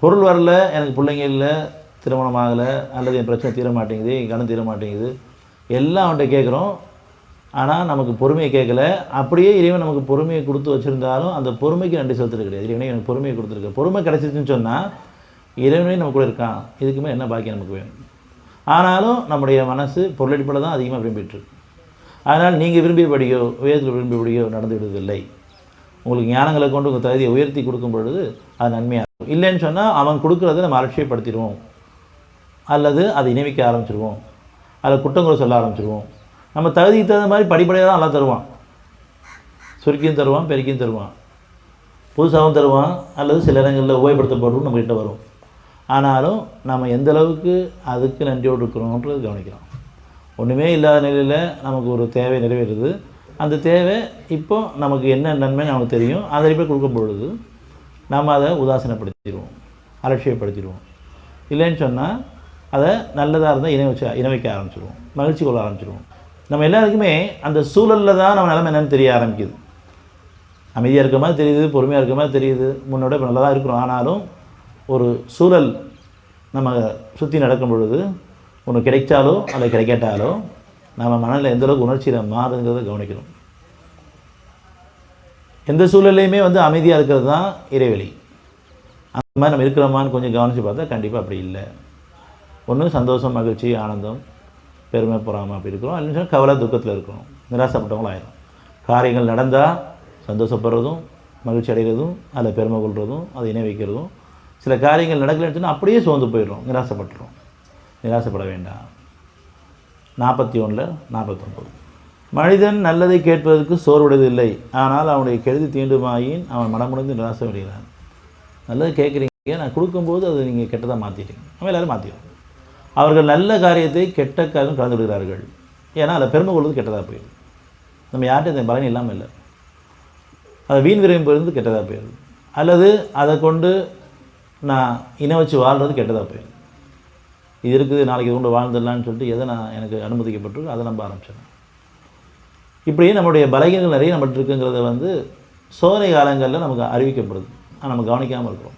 பொருள் வரல, எனக்கு பிள்ளைங்க இல்லை, திருமணம் ஆகலை, அல்லது என் பிரச்சனை தீர மாட்டேங்குது, என் கடன் தீர மாட்டேங்குது, எல்லாம் அவன்கிட்ட கேட்குறோம். ஆனால் நமக்கு பொறுமையை கேட்கல. அப்படியே இறைவன் நமக்கு பொறுமையை கொடுத்து வச்சுருந்தாலும் அந்த பொறுமைக்கு நன்றி செலுத்துறது கிடையாது. இறைவனே எனக்கு பொறுமையை கொடுத்துருக்கு. பொறுமை கிடச்சிச்சுன்னு சொன்னால் இறைவனே நம்ம கூட இருக்கான், இதுக்குமே என்ன பாக்கியம் நமக்கு வேணும். ஆனாலும் நம்முடைய மனசு பொருளடிப்படையில் தான் அதிகமாக விரும்பிட்டுருக்கு. அதனால் நீங்கள் விரும்பியபடியோ உயரத்தில் விரும்பியபடியோ நடந்து விடுவதில்லை. உங்களுக்கு ஞானங்களை கொண்டு உங்கள் தகுதியை உயர்த்தி கொடுக்கும் பொழுது அது நன்மையாக இருக்கும். இல்லைன்னு சொன்னால் அவன் கொடுக்குறத நம்ம அலட்சியப்படுத்திடுவோம், அல்லது அதை இணைவிக்க ஆரம்பிச்சிடுவோம், அதில் குற்றங்களை சொல்ல ஆரம்பிச்சிடுவோம். நம்ம தகுதிக்கு தகுந்த மாதிரி படிப்படியாக தான் எல்லாம் தருவான். சுருக்கியும் தருவான், பெருக்கியும் தருவான், புதுசாகவும் தருவான், அல்லது சில இடங்களில் உபயோகப்படுத்தப்படுறோம் நம்மகிட்ட வரும். ஆனாலும் நம்ம எந்த அளவுக்கு அதுக்கு நன்றியோடு இருக்கிறோன்றது கவனிக்கிறோம். ஒன்றுமே இல்லாத நிலையில் நமக்கு ஒரு தேவை நிறைவேறுது. அந்த தேவை இப்போ நமக்கு என்ன நன்மை நமக்கு தெரியும். அதை போய் கொடுக்கும் பொழுது நம்ம அதை உதாசீனப்படுத்திடுவோம், அலட்சியப்படுத்திடுவோம். இல்லைன்னு சொன்னால் அதை நல்லதாக இருந்தால் இணை வைக்க ஆரம்பிச்சிடுவோம், மகிழ்ச்சி கொள்ள ஆரம்பிச்சிடுவோம். நம்ம எல்லாருக்குமே அந்த சூழலில் தான் நம்ம நிலைமை என்னென்னு தெரிய ஆரம்பிக்குது. அமைதியாக இருக்கிற மாதிரி தெரியுது, பொறுமையாக இருக்கிற மாதிரி தெரியுது, முன்னோட இப்போ நல்லா தான் இருக்கிறோம். ஆனாலும் ஒரு சூழல் நம்ம சுற்றி நடக்கும் பொழுது ஒன்று கிடைச்சாலோ அல்லது கிடைக்காட்டாலோ நம்ம மனதில் எந்தளவுக்கு உணர்ச்சியில் மாறுங்கிறத கவனிக்கணும். எந்த சூழல்லையுமே அமைதியாக இருக்கிறது தான் இறைவெளி. அந்த மாதிரி நம்ம இருக்கிறோமான்னு கொஞ்சம் கவனித்து பார்த்தா கண்டிப்பாக அப்படி இல்லை. ஒன்று சந்தோஷம், மகிழ்ச்சி, ஆனந்தம், பெருமை, பொறாமை அப்படி இருக்கிறோம். இல்லைன்னு சொன்னால் கவலை, துக்கத்தில் இருக்கிறோம், நிராசப்பட்டவங்களும் ஆயிரும். காரியங்கள் நடந்தால் சந்தோஷப்படுறதும், மகிழ்ச்சி அடைகிறதும், அதில் பெருமை கொள்வதும், அதை இணை வைக்கிறதும். சில காரியங்கள் நடக்கலைன்னு சொன்னால் அப்படியே சோர்ந்து போயிடுறோம், நிராசப்பட்டுறோம். நிராசப்பட வேண்டாம். 41-49 மனிதன் நல்லதை கேட்பதற்கு சோர்வுடையதில்லை, ஆனால் அவனுடைய கெடுதி தீண்டுமாயின் அவன் மனமுடைந்து நிராசை விடுகிறான். நல்லது கேட்குறீங்க, நான் கொடுக்கும்போது அது நீங்கள் கெட்டதாக மாற்றிட்டீங்க. நம்ம எல்லோரும் மாற்றிடுவோம். அவர்கள் நல்ல காரியத்தை கெட்ட காரியம் கலந்து விடுகிறார்கள். ஏன்னா அதில் பெருமை கொள்வது கெட்டதாக போயிடுது. நம்ம யார்கிட்ட இந்த பலன் இல்லாமல் இல்லை, அதை வீண் விரையும் போயிருந்து கெட்டதாக போயிடுது. அல்லது அதை கொண்டு நான் இணை வச்சு வாழ்கிறது கெட்டதாக போயிடுது. இது இருக்குது, நாளைக்கு இது கொண்டு வாழ்ந்துடலான்னு சொல்லிட்டு எதை எனக்கு அனுமதிக்கப்பட்டிருக்கு அதை நம்ப ஆரம்பிச்சிடறேன். இப்படியே நம்மளுடைய பலகீனங்கள் நிறைய நம்மகிட்ட இருக்குங்கிறத சோதனை காலங்களில் நமக்கு அறிவிக்கப்படுது. ஆனால் நம்ம கவனிக்காமல் இருக்கிறோம்.